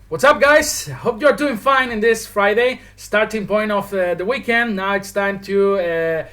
What's up, guys? Hope you're doing fine in this Friday, starting point of the weekend. Now it's time to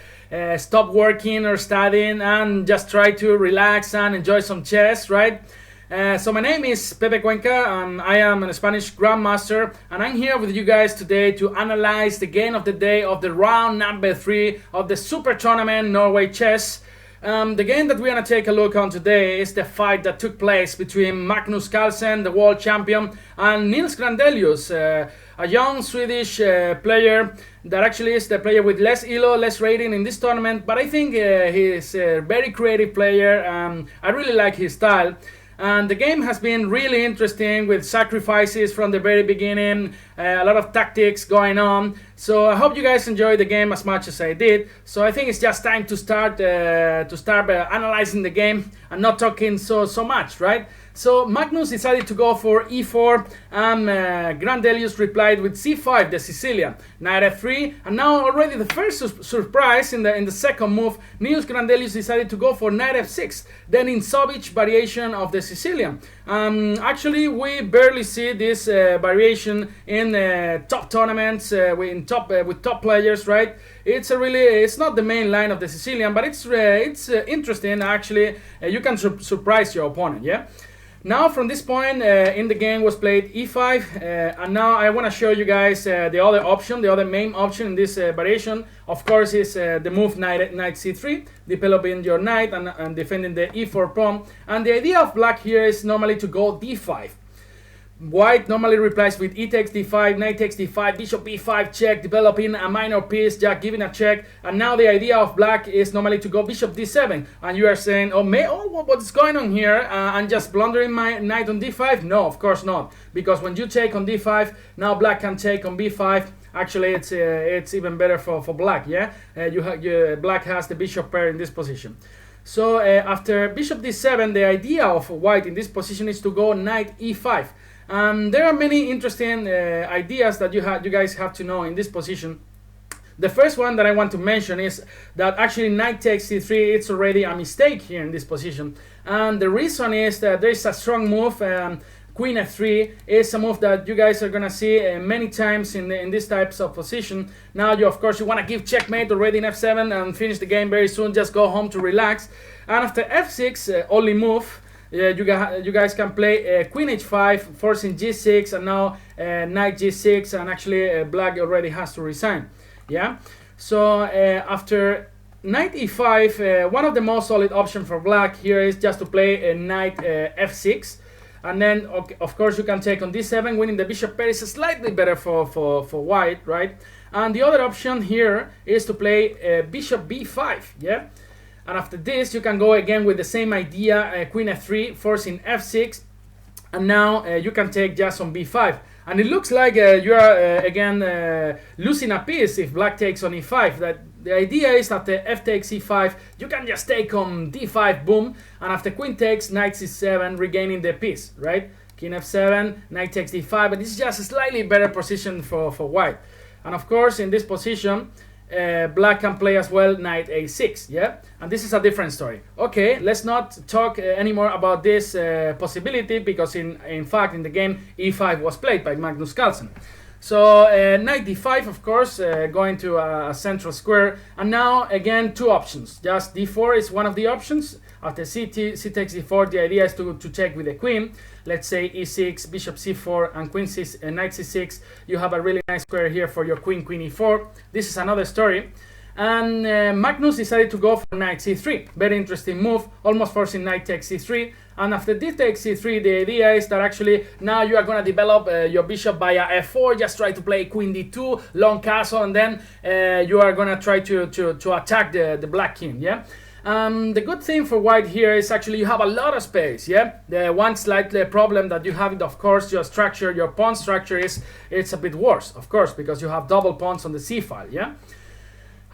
stop working or studying and just try to relax and enjoy some chess, right? So my name is Pepe Cuenca, and I am a Spanish Grandmaster, and I'm here with you guys today to analyze the game of the day of the round number 3 of the Super Tournament Norway Chess. The game that we're going to take a look on today is the fight that took place between Magnus Carlsen, the world champion, and Nils Grandelius, a young Swedish player that actually is the player with less elo, less rating in this tournament, but I think he's a very creative player. I really like his style. And the game has been really interesting with sacrifices from the very beginning, a lot of tactics going on. So I hope you guys enjoyed the game as much as I did. So I think it's just time to start analyzing the game and not talking so much, right? So Magnus decided to go for e4, and Grandelius replied with c5, the Sicilian, knight f3, and now already the first surprise in the second move, Nils Grandelius decided to go for knight f6, then in Sovic variation of the Sicilian. Actually, we barely see this variation in top tournaments with top players, right? It's not the main line of the Sicilian, but it's interesting. Actually, you can surprise your opponent, yeah. Now from this point in the game was played e5, and now I want to show you guys the other option, the other main option in this variation. Of course, is the move knight c3, developing your knight and defending the e4 pawn. And the idea of black here is normally to go d5. White normally replies with e takes d5, knight takes d5, bishop b5 check, developing a minor piece, just giving a check. And now the idea of black is normally to go bishop d7. And you are saying, what's going on here? I'm just blundering my knight on d5? No, of course not. Because when you take on d5, now black can take on b5. Actually, it's even better for black, yeah? Black has the bishop pair in this position. So after bishop d7, the idea of white in this position is to go knight e5. There are many interesting ideas that you guys have to know in this position. The first one that I want to mention is that actually knight takes c3, it's already a mistake here in this position. And the reason is that there is a strong move. Queen f3 is a move that you guys are gonna see many times in these types of position. Now of course you want to give checkmate already in f7 and finish the game very soon, just go home to relax. And after f6, only move, you guys can play queen h5, forcing g6, and now knight g6, and actually black already has to resign. Yeah. So after knight e5, one of the most solid options for black here is just to play a knight f6, and then of course you can take on d7, winning the bishop pair is slightly better for white, right? And the other option here is to play bishop b5. Yeah. And after this, you can go again with the same idea, queen f3, forcing f6, and now you can take just on b5. And it looks like you are again losing a piece if black takes on e5. That the idea is that the f takes e5, you can just take on d5, boom, and after queen takes, knight c7, regaining the piece, right? King f7, knight takes d5, but this is just a slightly better position for white. And of course, in this position, black can play as well knight a6, yeah, and this is a different story. Okay, let's not talk anymore about this possibility, because in fact in the game e5 was played by Magnus Carlsen. So knight d5, of course, going to a central square, and now again two options. Just d4 is one of the options. After c takes d4, the idea is to check with the queen. Let's say e6, bishop c4, and knight c6. You have a really nice square here for your queen e4. This is another story. And Magnus decided to go for knight c3. Very interesting move, almost forcing knight takes c3. And after d takes c3, the idea is that actually now you are going to develop your bishop via f4. Just try to play queen d2, long castle, and then you are going to try to attack the black king, yeah? The good thing for white here is actually you have a lot of space, yeah? The one slight problem that you have, of course, your pawn structure it's a bit worse, of course, because you have double pawns on the c file, yeah?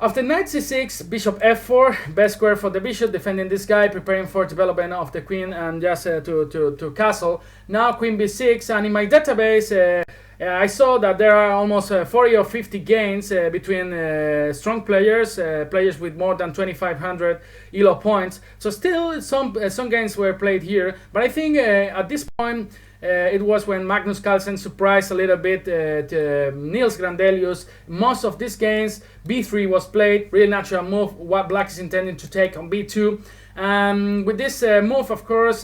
After knight c6, bishop f4, best square for the bishop, defending this guy, preparing for development of the queen and just to castle. Now queen b6, and in my database I saw that there are almost 40 or 50 gains between strong players, players with more than 2,500 elo points. So still some games were played here, but I think at this point it was when Magnus Carlsen surprised a little bit to Nils Grandelius. Most of these games, b3 was played, really natural move, what black is intending to take on b2. With this move, of course,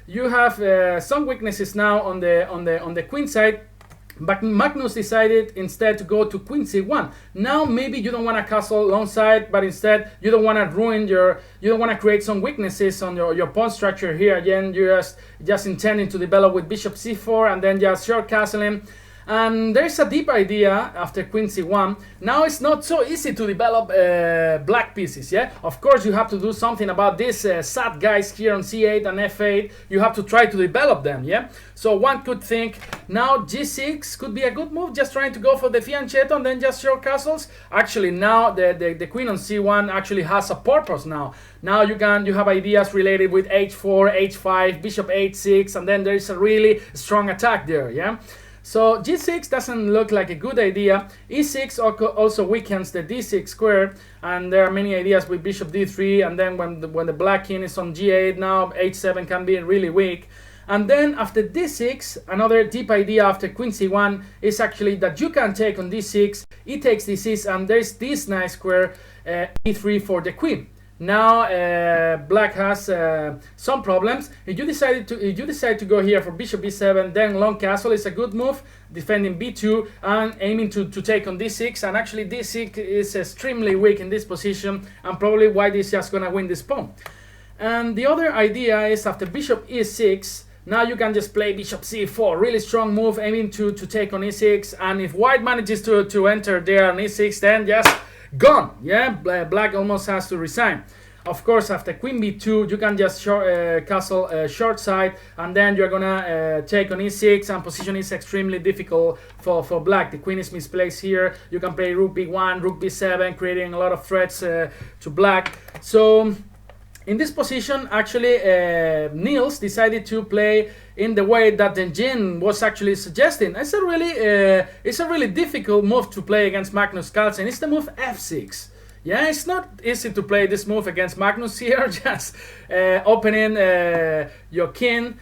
you have some weaknesses now on the queen side. But Magnus decided instead to go to queen c1. Now maybe you don't want to castle long side, but instead you don't want to ruin you don't want to create some weaknesses on your pawn structure here. Again, you're just intending to develop with bishop c4 and then just short castling. And there's a deep idea after queen c1. Now it's not so easy to develop black pieces, yeah? Of course you have to do something about these sad guys here on c8 and f8. You have to try to develop them, yeah? So one could think now g6 could be a good move, just trying to go for the fianchetto and then just short castles. Actually now the queen on c1 actually has a purpose now. Now you have ideas related with h4, h5, bishop h6, and then there is a really strong attack there, yeah? So g6 doesn't look like a good idea. e6 also weakens the d6 square, and there are many ideas with bishop d3, and then when the black king is on g8 now, h7 can be really weak. And then after d6, another deep idea after queen c1 is actually that you can take on d6, e takes d6, and there's this nice square e3 for the queen. Now black has some problems. If you decide to go here for bishop b7, then long castle is a good move, defending b2 and aiming to take on d6. And actually d6 is extremely weak in this position, and probably white is just gonna win this pawn. And the other idea is after bishop e6, now you can just play bishop c4, really strong move, aiming to take on e6. And if white manages to enter there on e6, then just gone, yeah? Black almost has to resign. Of course, after queen b2, you can just castle short side, and then you're gonna take on e6, and position is extremely difficult for black. The queen is misplaced here. You can play rook b1, rook b7, creating a lot of threats to black. So in this position, actually, Nils decided to play in the way that the Jin was actually suggesting. It's a really difficult move to play against Magnus Carlsen. It's the move f6. Yeah, it's not easy to play this move against Magnus here, just opening your king.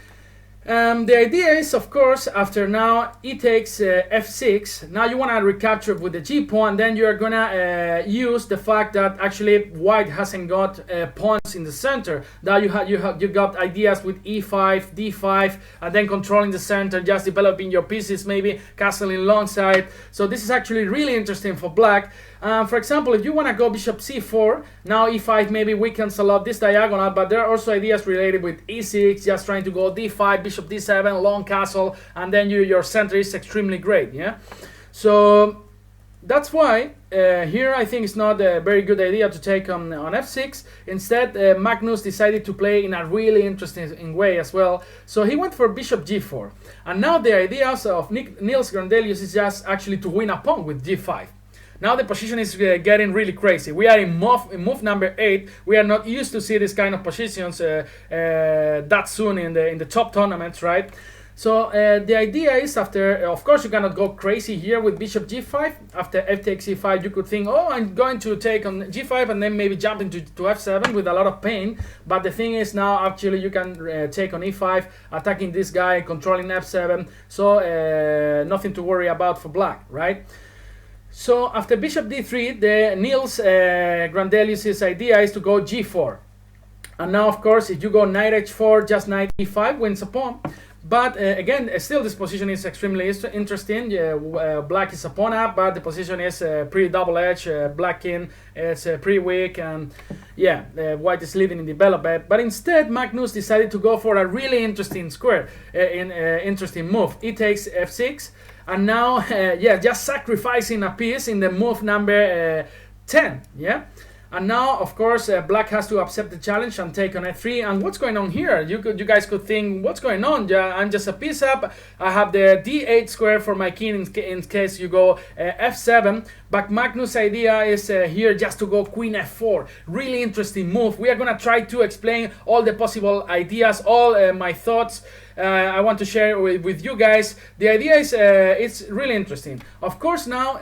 The idea is, of course, after now e takes f6, now you want to recapture with the g pawn, then you are gonna use the fact that actually white hasn't got pawns in the center. Now you got ideas with e5, d5, and then controlling the center, just developing your pieces, maybe castling long side. So this is actually really interesting for black. For example, if you want to go bishop c4, now e5 maybe weakens a lot this diagonal, but there are also ideas related with e6, just trying to go d5, bishop d7, long castle, and then your center is extremely great, yeah? So that's why here I think it's not a very good idea to take on f6. Instead, Magnus decided to play in a really interesting way as well. So he went for bishop g4. And now the ideas of Nils Grandelius is just actually to win a pawn with g5. Now the position is getting really crazy. We are in move number 8. We are not used to see this kind of positions that soon in the top tournaments, right? So the idea is after, of course, you cannot go crazy here with bishop g5. After f takes e5, you could think, oh, I'm going to take on g5 and then maybe jump into f7 with a lot of pain. But the thing is now, actually, you can take on e5, attacking this guy, controlling f7. So nothing to worry about for black, right? So after bishop d3, the Nils Grandelius' idea is to go g4. And now, of course, if you go knight h4, just knight e5 wins a pawn. But again, still this position is extremely interesting. Black is a pawn up, but the position is pretty double-edged. Black king is pretty weak, and yeah, white is living in development. But instead, Magnus decided to go for a really interesting square, interesting move. He takes f6. And now, yeah, just sacrificing a piece in the move number 10, yeah? And now, of course, black has to accept the challenge and take on f3. And what's going on here? You guys could think, what's going on? Yeah, I'm just a piece up. I have the d8 square for my king in case you go f7. But Magnus' idea is here just to go queen f4. Really interesting move. We are going to try to explain all the possible ideas, all my thoughts. I want to share with you guys. The idea is it's really interesting. Of course, now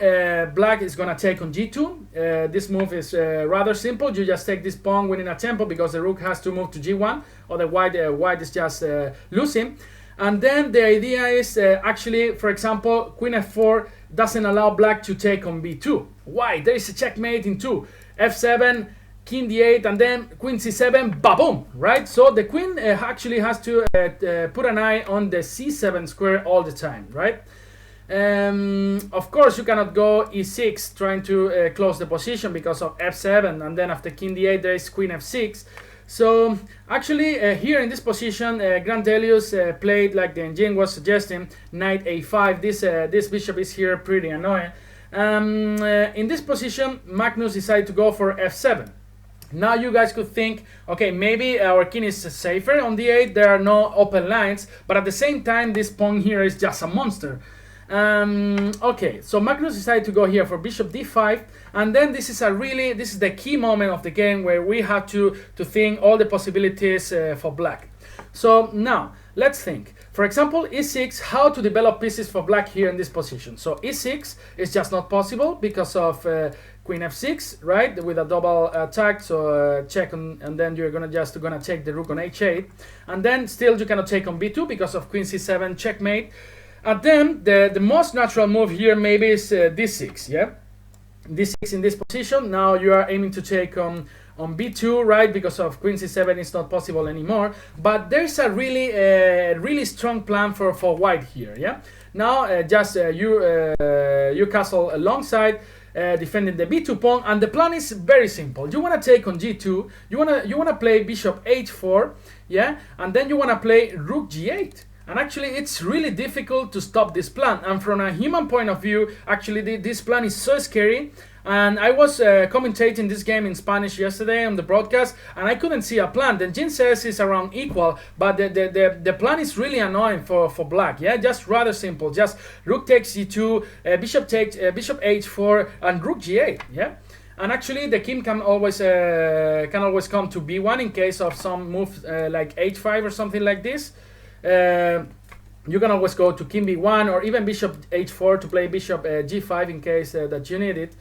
black is gonna take on g2. This move is rather simple. You just take this pawn, winning a tempo, because the rook has to move to g1, or the white is just losing. And then the idea is actually, for example, queen f4 doesn't allow black to take on b2. Why? There is a checkmate in 2. f7, king d8, and then queen c7, ba-boom, right? So the queen actually has to put an eye on the c7 square all the time, right? Of course, you cannot go e6 trying to close the position because of f7, and then after king d8 there is queen f6. So actually here in this position Grandelius played, like the engine was suggesting, knight a5. This bishop is here pretty annoying. In this position Magnus decided to go for f7. Now you guys could think, okay, maybe our king is safer on d8, there are no open lines, but at the same time this pawn here is just a monster. Okay, so Magnus decided to go here for bishop d5, and then this is the key moment of the game where we have to think all the possibilities for black. So now let's think, for example, e6, how to develop pieces for black here in this position. So e6 is just not possible because of queen f6, right, with a double attack. So check on, and then you're gonna take the rook on h8, and then still you cannot take on b2 because of queen c7, checkmate. And then the most natural move here maybe is d6, yeah? d6 in this position. Now you are aiming to take on b2, right? Because of queen c7 is not possible anymore. But there's a really strong plan for white here, yeah? Now you castle alongside, defending the b2 pawn, and the plan is very simple. You want to take on g2, you wanna play bishop h4, yeah? And then you want to play rook g8. And actually it's really difficult to stop this plan, and from a human point of view actually this plan is so scary. And I was commentating this game in Spanish yesterday on the broadcast, and I couldn't see a plan. The engine says it's around equal, but the plan is really annoying for black, yeah? Just rather simple, just rook takes g2, bishop takes bishop h4, and rook g8, yeah? And actually the king can always come to b1 in case of some move like h5 or something like this. You can always go to king b1 or even bishop h4 to play bishop g5 in case that you need it.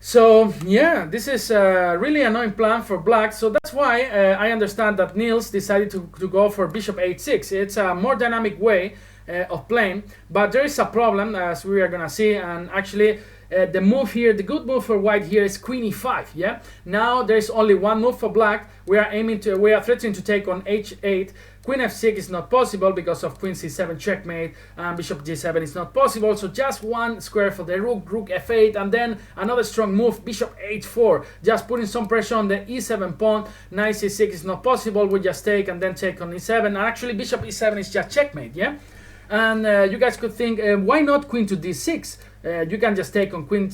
So yeah, this is a really annoying plan for black. So that's why I understand that Nils decided to go for bishop h6. It's a more dynamic way of playing, but there is a problem, as we are gonna see. And actually the move here, the good move for white here is queen e5, yeah? Now there's only one move for black. We are threatening to take on h8. Queen f6 is not possible because of queen c7 checkmate, and bishop g7 is not possible. So just one square for the rook, rook f8, and then another strong move, bishop h4, just putting some pressure on the e7 pawn. Knight c6 is not possible. We just take and then take on e7, and actually bishop e7 is just checkmate, yeah? And you guys could think, why not queen to d6? You can just take on queen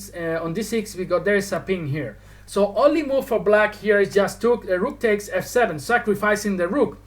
on d6 because there is a pin here. So only move for black here is just rook takes f7, sacrificing the rook.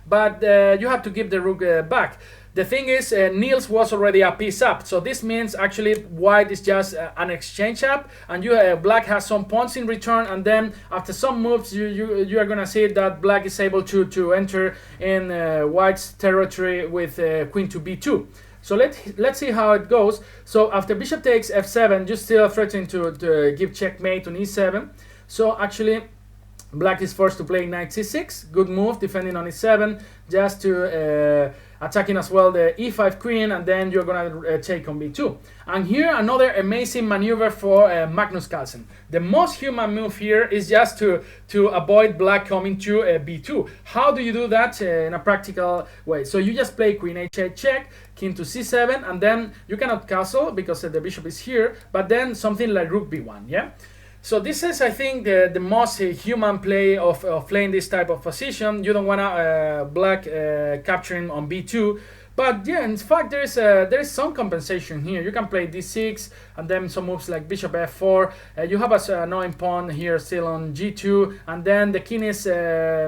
But you have to give the rook back. The thing is, Nils was already a piece up, so this means actually white is just an exchange up, and black has some pawns in return, and then after some moves you are gonna see that black is able to enter in white's territory with queen to b2. So let's see how it goes. So after bishop takes f7, you still threatening to give checkmate on e7. So actually black is forced to play knight c6. Good move, defending on e7, just to attacking as well the e5 queen, and then you're gonna take on b2. And here another amazing maneuver for Magnus Carlsen. The most human move here is just to avoid black coming to b2. How do you do that in a practical way? So you just play queen h8 check, king to c7, and then you cannot castle because the bishop is here, but then something like rook b1, yeah? So this is, I think, the most human play of playing this type of position. You don't want to black capturing on b2, but yeah, in fact there is some compensation here. You can play d6 and then some moves like bishop f4. You have an annoying pawn here still on g2, and then the king is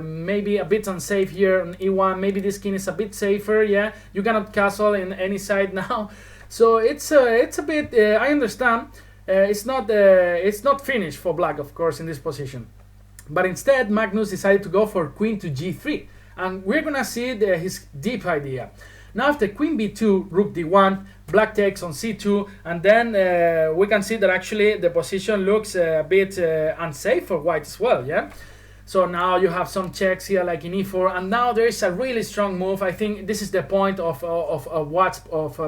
maybe a bit unsafe here on e1. Maybe this king is a bit safer. Yeah, you cannot castle in any side now, so it's a bit. I understand. It's not finished for black, of course, in this position. But instead, Magnus decided to go for queen to g3. And we're going to see his deep idea. Now after queen b2, rook d1, black takes on c2. And then we can see that actually the position looks a bit unsafe for white as well, yeah? So now you have some checks here like in e4, and now there is a really strong move. I think this is the point of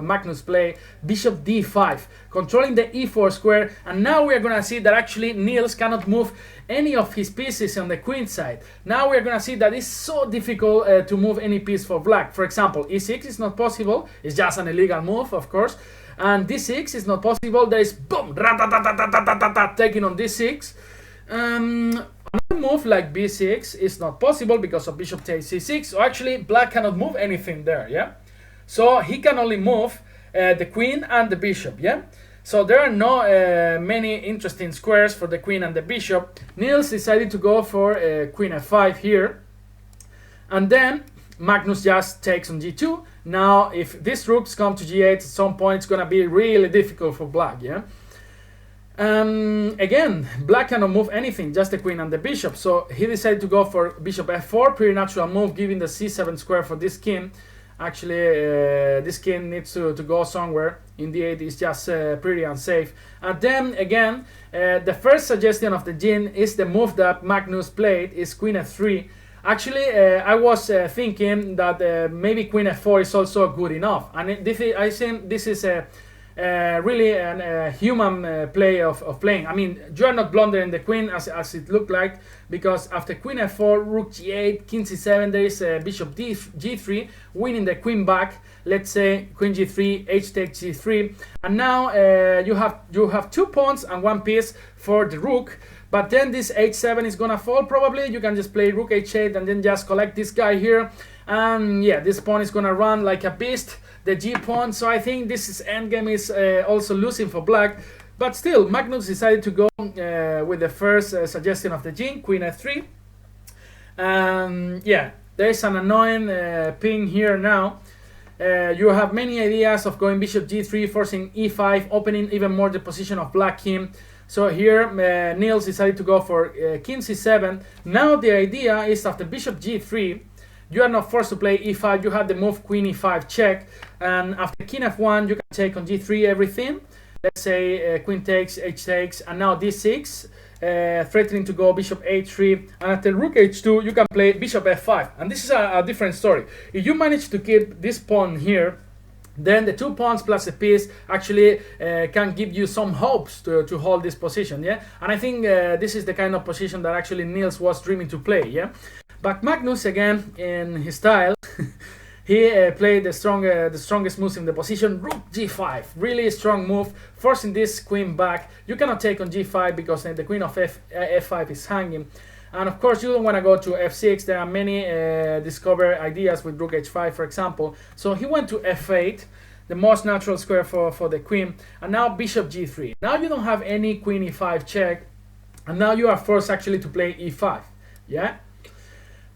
Magnus' play, bishop d5, controlling the e4 square, and now we are gonna see that actually Nils cannot move any of his pieces on the queen side. Now we are gonna see that it's so difficult to move any piece for black. For example, e6 is not possible, it's just an illegal move, of course, and d6 is not possible. There is boom, taking on d6. Another move like b6 is not possible because of bishop takes c6. So actually black cannot move anything there, yeah. So he can only move the queen and the bishop, yeah. So there are no many interesting squares for the queen and the bishop. Nils decided to go for queen f5 here, and then Magnus just takes on g2. Now if these rooks come to g8 at some point, it's gonna be really difficult for black, yeah. Again, black cannot move anything, just the queen and the bishop. So he decided to go for bishop f4, pretty natural move given the c7 square for this king. Actually, this king needs to go somewhere. In d8 is just pretty unsafe. And then again, the first suggestion of the Jin is the move that Magnus played, is queen f3. Actually, I was thinking that maybe queen f4 is also good enough. And I think this is a really a human play of playing. I mean, you are not blundering the queen as it looked like, because after queen f4, rook g8, king c7, there is bishop g3, winning the queen back. Let's say queen g3, h takes g3, and now you have 2 pawns and 1 piece for the rook. But then this h7 is gonna fall probably. You can just play rook h8 and then just collect this guy here, and yeah, this pawn is gonna run like a beast, the g pawn. So I think this endgame is also losing for black, but still Magnus decided to go with the first suggestion of the Jin, queen f3. Yeah, there is an annoying ping here now. You have many ideas of going bishop g3, forcing e5, opening even more the position of black king. So here Nils decided to go for king c7. Now the idea is after bishop g3, you are not forced to play e5, you have the move queen e5 check, and after king f1 you can take on g3 everything. Let's say queen takes, h takes, and now d6, threatening to go bishop h3, and after rook h2 you can play bishop f5, and this is a different story. If you manage to keep this pawn here, then the 2 pawns plus a piece actually can give you some hopes to hold this position, yeah. And I think this is the kind of position that actually Nils was dreaming to play, yeah. But Magnus, again in his style, he played the strongest moves in the position. Rook g5, really strong move, forcing this queen back. You cannot take on g5 because the queen of f5 is hanging. And of course you don't want to go to f6. There are many discover ideas with rook h5, for example. So he went to f8, the most natural square for the queen. And now bishop g3. Now you don't have any queen e5 check, and now you are forced actually to play e5, yeah.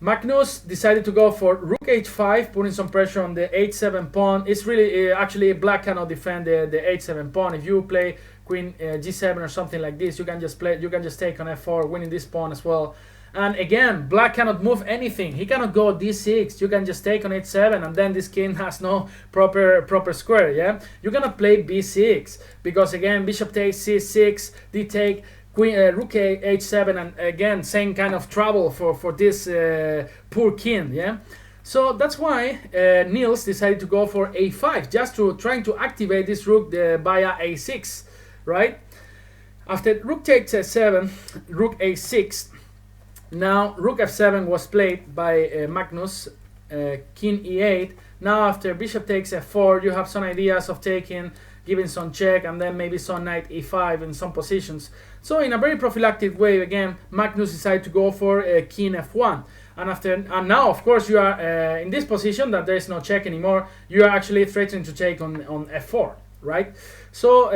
Magnus decided to go for rook h5, putting some pressure on the h7 pawn. It's really actually black cannot defend the h7 pawn. If you play queen g7 or something like this, you can just take on f4, winning this pawn as well. And again, black cannot move anything. He cannot go d6. You can just take on h7, and then this king has no proper square, yeah. You cannot play b6 because again bishop takes c6, d take, queen rook h7, and again same kind of trouble for this poor king, yeah. So that's why Nils decided to go for a5, just trying to activate this rook via a6, right? After rook takes a7, rook a6. Now rook f7 was played by Magnus, king e8. Now after bishop takes f4, you have some ideas of taking, giving some check, and then maybe some knight e5 in some positions. So in a very prophylactic way, again, Magnus decided to go for king f1. And now, of course, you are in this position that there is no check anymore. You are actually threatening to take on f4, right? So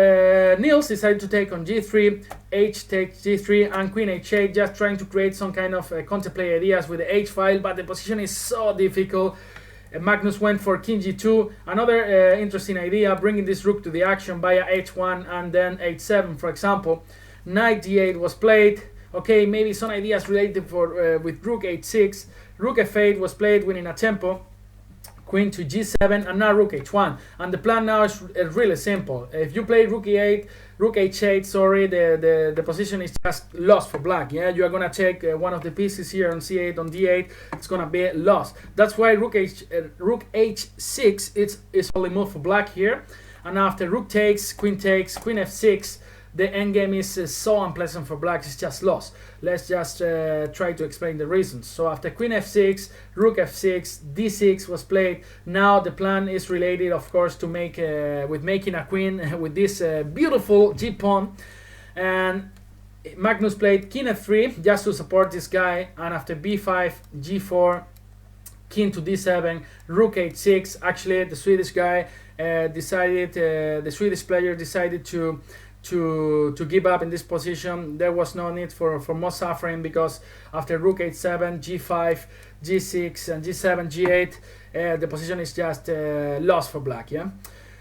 Nils decided to take on g3, h takes g3, and queen h8, just trying to create some kind of contemplate ideas with the h file, but the position is so difficult. Magnus went for king g2, another interesting idea, bringing this rook to the action via h1 and then h7, for example. Knight d8 was played. Okay, maybe some ideas related with rook h6. Rook f8 was played, winning a tempo. queen to g7, and now rook h1. And the plan now is really simple. If you play rook e8, rook h8, sorry, the position is just lost for black. Yeah, you are gonna take one of the pieces here on c8, on d8. It's gonna be lost. That's why rook h6 is only move for black here. And after rook takes, queen f6, the endgame is so unpleasant for black. It's just lost. Let's just try to explain the reasons. So after queen f6, rook f6, d6 was played. Now the plan is related, of course, to make with making a queen with this beautiful g pawn. And Magnus played king f3 just to support this guy. And after b5, g4, king to d7, rook h6. Actually, the Swedish guy the Swedish player decided to give up in this position. There was no need for more suffering, because after rook h7, g5, g6, and g7, g8, the position is just lost for black. Yeah.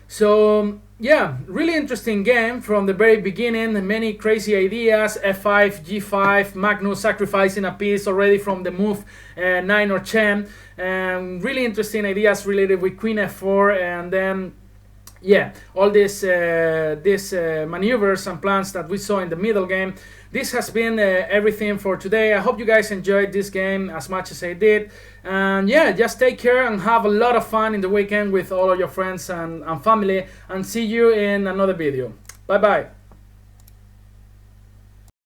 So yeah, really interesting game from the very beginning. Many crazy ideas. f5, g5, Magnus sacrificing a piece already from the move 9 or 10. Really interesting ideas related with queen f4, and then yeah, all these maneuvers and plans that we saw in the middle game. This has been everything for today. I hope you guys enjoyed this game as much as I did. And yeah, just take care and have a lot of fun in the weekend with all of your friends and family. And see you in another video. Bye bye.